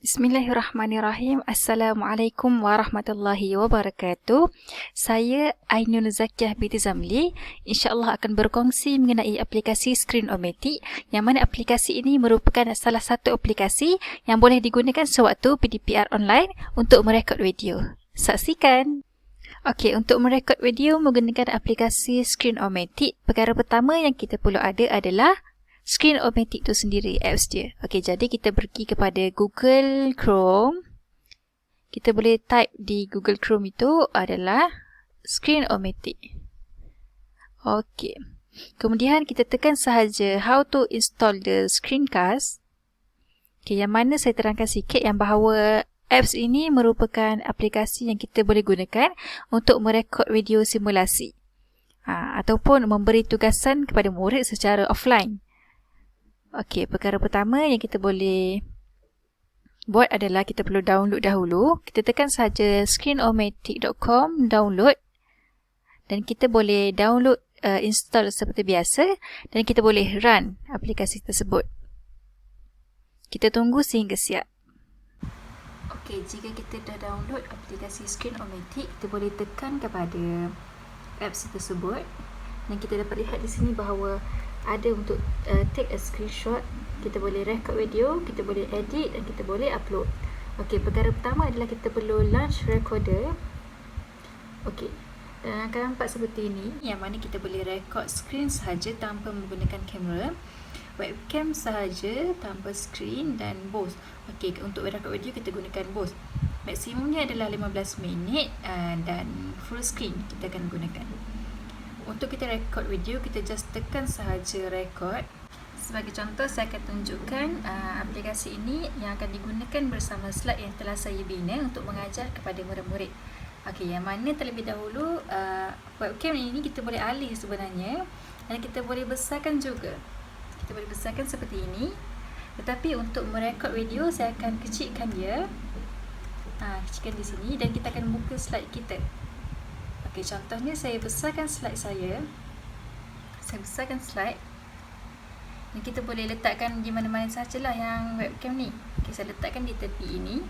Bismillahirrahmanirrahim. Assalamualaikum warahmatullahi wabarakatuh. Saya Ainul Zakiah binti Zamli. InsyaAllah akan berkongsi mengenai aplikasi Screenomatic, yang mana aplikasi ini merupakan salah satu aplikasi yang boleh digunakan sewaktu PDPR online untuk merekod video. Saksikan! Okey, untuk merekod video menggunakan aplikasi Screenomatic, perkara pertama yang kita perlu ada adalah Screenomatic tu sendiri, apps dia. Okey, jadi kita pergi kepada Google Chrome. Kita boleh type di Google Chrome itu adalah Screenomatic. Okey. Kemudian kita tekan sahaja how to install the screencast. Okey, yang mana saya terangkan sikit yang bahawa apps ini merupakan aplikasi yang kita boleh gunakan untuk merekod video simulasi. Ataupun memberi tugasan kepada murid secara offline. Okey, perkara pertama yang kita boleh buat adalah kita perlu download dahulu. Kita tekan saja screenomatic.com download dan kita boleh download install seperti biasa dan kita boleh run aplikasi tersebut. Kita tunggu sehingga siap. Okey, jika kita dah download aplikasi Screenomatic, kita boleh tekan kepada apps tersebut dan kita dapat lihat di sini bahawa ada untuk take a screenshot, kita boleh record video, kita boleh edit dan kita boleh upload. Okey, perkara pertama adalah kita perlu launch recorder. Okey, dan akan nampak seperti ini, yang mana kita boleh record screen sahaja tanpa menggunakan kamera, webcam sahaja tanpa screen dan bose. Okey, untuk record video kita gunakan bose. Maksimumnya adalah 15 minit dan full screen kita akan gunakan. Untuk kita record video, kita just tekan sahaja record. Sebagai contoh, saya akan tunjukkan aplikasi ini yang akan digunakan bersama slide yang telah saya bina untuk mengajar kepada murid-murid. Okey, yang mana terlebih dahulu webcam ini kita boleh alih sebenarnya dan kita boleh besarkan juga. Kita boleh besarkan seperti ini. Tetapi untuk merekod video, saya akan kecilkan dia. Kecilkan di sini dan kita akan buka slide kita. Okey, contohnya saya besarkan slide saya. Saya besarkan slide. Dan kita boleh letakkan di mana-mana sahajalah yang webcam ni. Okey, saya letakkan di tepi ini.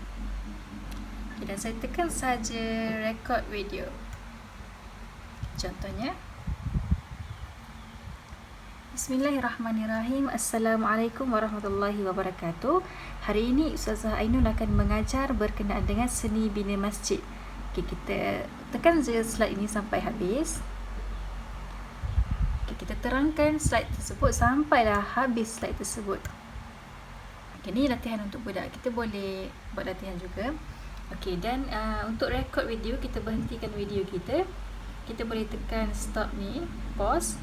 Okay, dan saya tekan sahaja record video. Contohnya. Bismillahirrahmanirrahim. Assalamualaikum warahmatullahi wabarakatuh. Hari ini Ustazah Ainul akan mengajar berkenaan dengan seni bina masjid. Okay, kita tekan je slide ini sampai habis. Okay, kita terangkan slide tersebut sampailah habis slide tersebut. Okay, ini latihan untuk budak. Kita boleh buat latihan juga. Okay, dan untuk record video, kita berhentikan video kita. Kita boleh tekan stop ni, pause.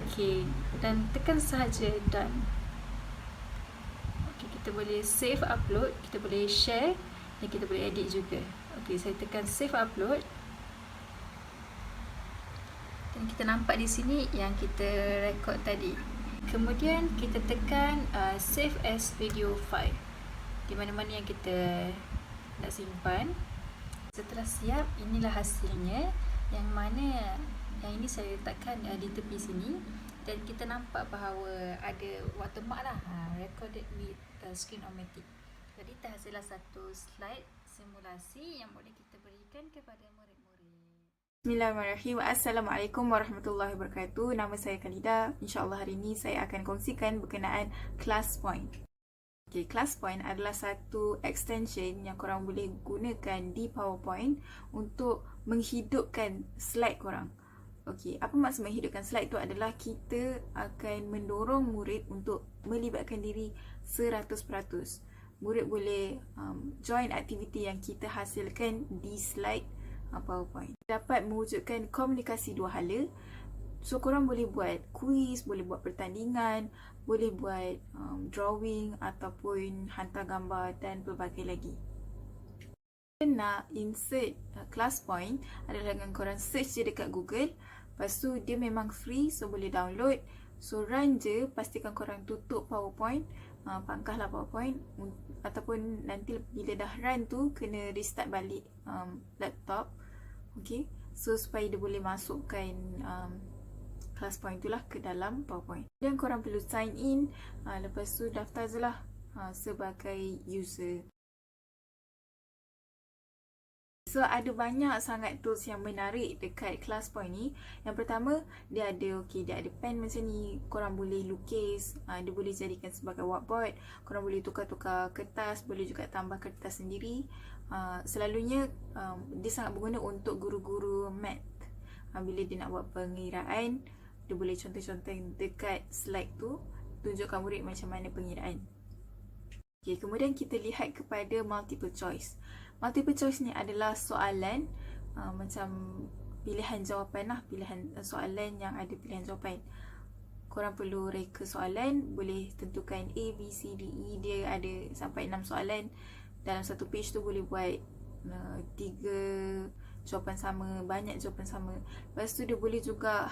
Okay, dan tekan sahaja done. Okay, kita boleh save upload, kita boleh share dan kita boleh edit juga. Okey, saya tekan save upload. Dan kita nampak di sini yang kita record tadi. Kemudian kita tekan save as video file. Di mana-mana yang kita nak simpan. Setelah siap, inilah hasilnya, yang mana yang ini saya letakkan di tepi sini dan kita nampak bahawa ada watermark lah, recorded with Screenomatic. Jadi terhasillah satu slide simulasi yang boleh kita berikan kepada murid-murid. Bismillahirrahmanirrahim. Assalamualaikum warahmatullahi wabarakatuh. Nama saya Khalida. InsyaAllah hari ini saya akan kongsikan berkenaan ClassPoint. Okay, ClassPoint adalah satu extension yang korang boleh gunakan di PowerPoint untuk menghidupkan slide korang. Okey, apa maksud menghidupkan slide tu adalah kita akan mendorong murid untuk melibatkan diri 100%. Murid boleh join aktiviti yang kita hasilkan di slide PowerPoint. Dapat mewujudkan komunikasi dua hala. So, korang boleh buat kuis, boleh buat pertandingan, boleh buat drawing ataupun hantar gambar dan pelbagai lagi. Nak insert ClassPoint adalah dengan korang search je dekat Google. Lepas tu dia memang free, so boleh download. So run je, pastikan korang tutup PowerPoint, pangkahlah PowerPoint, ataupun nanti bila dah run tu kena restart balik laptop. Okay, so supaya dia boleh masukkan ClassPoint tu lah ke dalam PowerPoint. Dan korang perlu sign in, lepas tu daftar je lah sebagai user. So ada banyak sangat tools yang menarik dekat ClassPoint ni. Yang pertama, dia ada pen macam ni, korang boleh lukis, dia boleh jadikan sebagai whiteboard, korang boleh tukar-tukar kertas, boleh juga tambah kertas sendiri. Selalunya dia sangat berguna untuk guru-guru math. Bila dia nak buat pengiraan, dia boleh contoh-contoh dekat slide tu, tunjukkan murid macam mana pengiraan. Okay, kemudian kita lihat kepada multiple choice. Multiple choice ni adalah soalan macam pilihan jawapan lah, pilihan soalan yang ada pilihan jawapan. Korang perlu reka soalan, boleh tentukan A, B, C, D, E. Dia ada sampai 6 soalan. Dalam satu page tu boleh buat 3 jawapan sama, banyak jawapan sama. Lepas tu dia boleh juga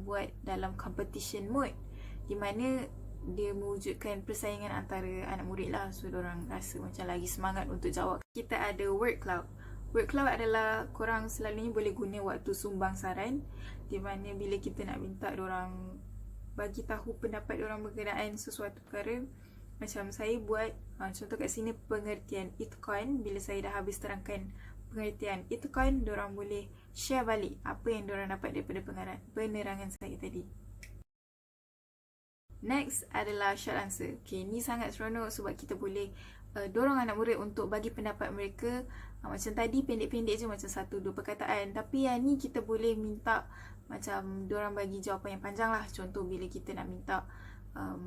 buat dalam competition mode, di mana dia mewujudkan persaingan antara anak murid lah. So diorang rasa macam lagi semangat untuk jawab. Kita ada word cloud. Word cloud adalah korang selalunya boleh guna waktu sumbang saran, di mana bila kita nak minta diorang bagi tahu pendapat diorang berkenaan sesuatu perkara. Macam saya buat contoh kat sini pengertian itqan. Bila saya dah habis terangkan pengertian itqan, diorang boleh share balik apa yang diorang dapat daripada penerangan saya tadi. Next adalah short answer. Okay, ni sangat seronok sebab kita boleh dorong anak murid untuk bagi pendapat mereka. Macam tadi pendek-pendek je, macam 1-2 perkataan. Tapi yang ni kita boleh minta macam dorang bagi jawapan yang panjang lah. Contoh bila kita nak minta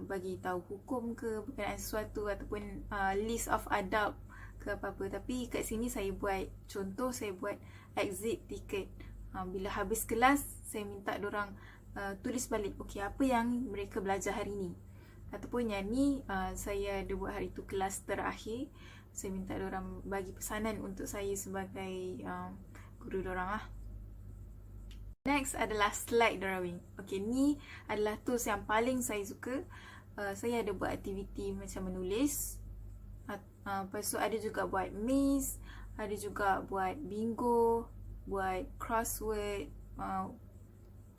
bagi tahu hukum ke berkenaan sesuatu, ataupun list of adab ke apa-apa. Tapi kat sini saya buat contoh, saya buat exit ticket. Bila habis kelas, saya minta dorang tulis balik, okey, apa yang mereka belajar hari ni. Ataupun yang ni saya ada buat hari tu kelas terakhir, saya minta diorang bagi pesanan untuk saya sebagai guru diorang lah. Next adalah slide drawing. Okey, ni adalah tools yang paling saya suka. Saya ada buat aktiviti macam menulis, lepas tu ada juga buat maze, ada juga buat bingo, buat crossword,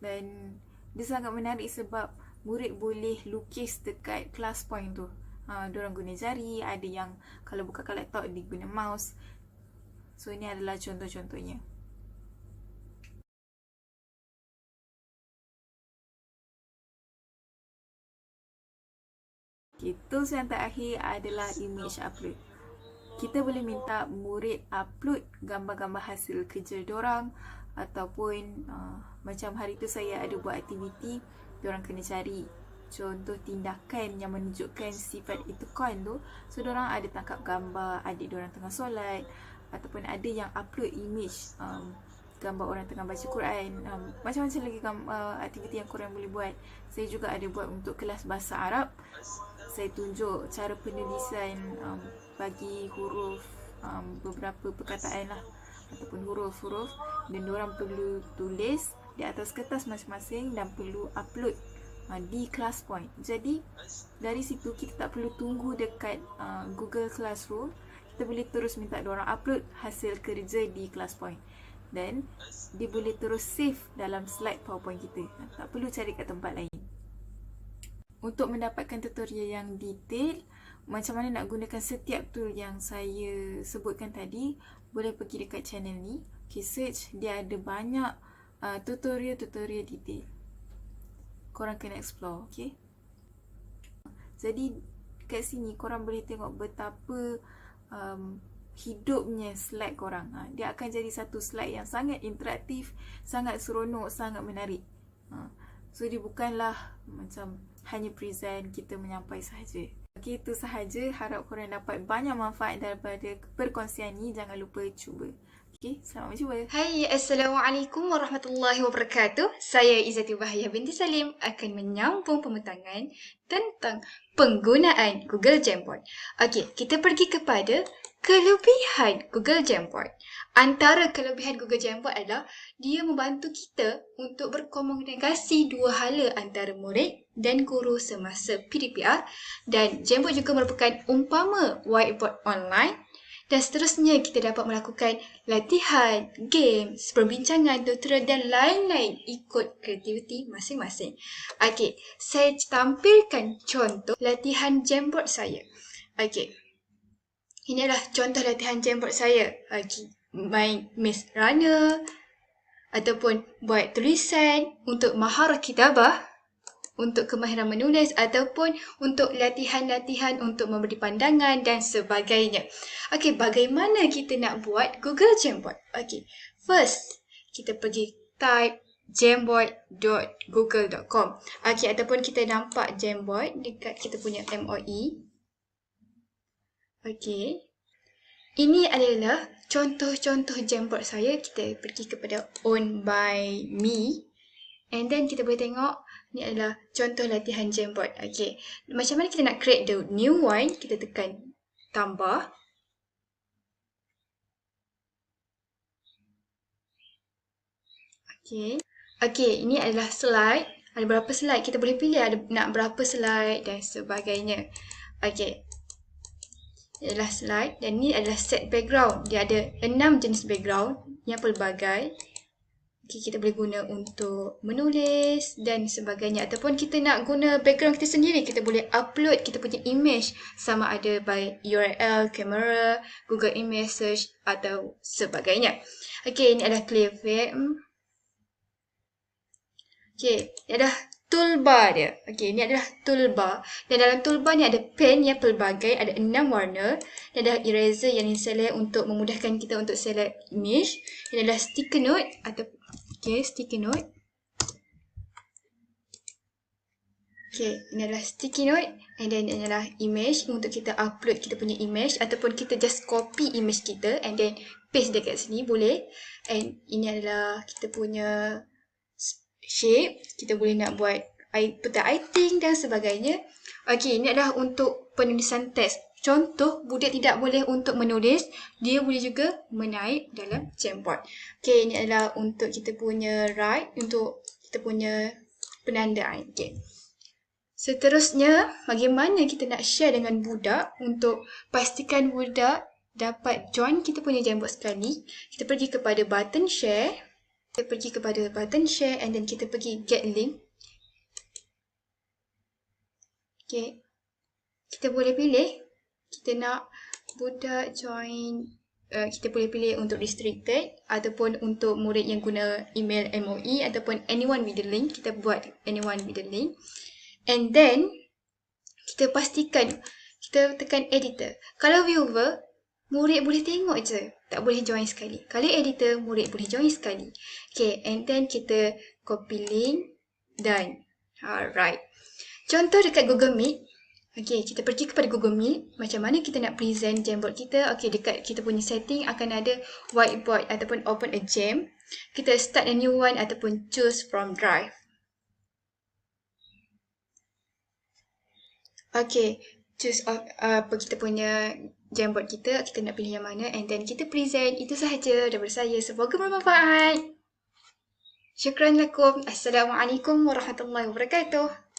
dan dia sangat menarik sebab murid boleh lukis dekat ClassPoint tu. Diorang guna jari, ada yang kalau buka kat laptop dia guna mouse. So ini adalah contoh-contohnya. Okay, tools yang terakhir adalah image upload. Kita boleh minta murid upload gambar-gambar hasil kerja diorang, ataupun macam hari tu saya ada buat aktiviti, diorang kena cari contoh tindakan yang menunjukkan sifat itqan tu. So diorang ada tangkap gambar adik diorang tengah solat, ataupun ada yang upload image gambar orang tengah baca Quran. Macam-macam lagi aktiviti yang korang boleh buat. Saya juga ada buat untuk kelas bahasa Arab. Saya tunjuk cara penulisan bagi huruf, beberapa perkataan lah, ataupun huruf-huruf, dan diorang perlu tulis di atas kertas masing-masing dan perlu upload di ClassPoint. Jadi dari situ kita tak perlu tunggu dekat Google Classroom. Kita boleh terus minta diorang upload hasil kerja di ClassPoint, dan dia boleh terus save dalam slide PowerPoint kita. Tak perlu cari kat tempat lain. Untuk mendapatkan tutorial yang detail macam mana nak gunakan setiap tool yang saya sebutkan tadi, boleh pergi dekat channel ni. Okay, search, dia ada banyak tutorial-tutorial detail. Korang kena explore, okay? Jadi kat sini korang boleh tengok betapa hidupnya slide korang. Dia akan jadi satu slide yang sangat interaktif, sangat seronok, sangat menarik. So dia bukanlah macam hanya present, kita menyampai sahaja. Okay, itu sahaja. Harap korang dapat banyak manfaat daripada perkongsian ni. Jangan lupa cuba. Okay, selamat mencuba. Hai, Assalamualaikum warahmatullahi wabarakatuh. Saya Izzati Bahaya binti Salim akan menyambung pembentangan tentang penggunaan Google Jamboard. Okey, kita pergi kepada kelebihan Google Jamboard. Antara kelebihan Google Jamboard adalah dia membantu kita untuk berkomunikasi dua hala antara murid dan guru semasa PDPR, dan Jamboard juga merupakan umpama whiteboard online. Dan seterusnya kita dapat melakukan latihan, games, perbincangan, tutorial dan lain-lain ikut kreativiti masing-masing. Okey, saya tampilkan contoh latihan Jamboard saya. Okey, ini adalah contoh latihan Jamboard saya. Okey, main Maze Runner ataupun buat tulisan untuk maharah kitabah, untuk kemahiran menulis ataupun untuk latihan-latihan untuk memberi pandangan dan sebagainya. Okey, bagaimana kita nak buat Google Jamboard? Okey, first kita pergi type jamboard.google.com. Okey, ataupun kita nampak Jamboard dekat kita punya MOE. Okey. Ini adalah contoh-contoh Jamboard saya. Kita pergi kepada Own by Me. And then kita boleh tengok ni adalah contoh latihan Jamboard. Okey. Macam mana kita nak create the new one? Kita tekan tambah. Okey. Okey, ini adalah slide. Ada berapa slide? Kita boleh pilih ada nak berapa slide dan sebagainya. Okey. Ini adalah slide dan ini adalah set background. Dia ada 6 jenis background yang pelbagai. Okay, kita boleh guna untuk menulis dan sebagainya. Ataupun kita nak guna background kita sendiri, kita boleh upload kita punya image sama ada by URL, kamera, Google Image Search atau sebagainya. Okay, ini adalah Clearview. Okay, ini adalah toolbar dia. Okay, ini adalah toolbar. Dan dalam toolbar ni ada pen yang pelbagai, ada 6 warna. Dan ada eraser yang diselect untuk memudahkan kita untuk select image. Ini adalah sticky note atau sticky note. Okay, ini adalah sticky note. And then ini adalah image untuk kita upload kita punya image ataupun kita just copy image kita and then paste dekat sini boleh. And ini adalah kita punya shape. Kita boleh nak buat peta iting dan sebagainya. Okey, ini adalah untuk penulisan teks. Contoh, budak tidak boleh untuk menulis, dia boleh juga menaip dalam Jamboard. Okey, ini adalah untuk kita punya write, untuk kita punya penandaan. Okey. Seterusnya, bagaimana kita nak share dengan budak untuk pastikan budak dapat join kita punya Jamboard sekali. Kita pergi kepada button share. Kita pergi kepada button share and then kita pergi get link. Okay. Kita boleh pilih. Kita nak budak join. Kita boleh pilih untuk restricted ataupun untuk murid yang guna email MOE ataupun anyone with the link. Kita buat anyone with the link. And then, kita pastikan. Kita tekan editor. Kalau viewer, murid boleh tengok je. Tak boleh join sekali. Kalau editor, murid boleh join sekali. Okay, and then kita copy link. Done. Alright. Contoh dekat Google Meet. Okay, kita pergi kepada Google Meet. Macam mana kita nak present Jamboard kita. Okay, dekat kita punya setting akan ada whiteboard ataupun open a jam. Kita start a new one ataupun choose from drive. Okay, choose apa kita punya Jamboard kita nak pilih yang mana and then kita present. Itu sahaja daripada saya. Semoga bermanfaat. Syukran lakum. Assalamualaikum warahmatullahi wabarakatuh.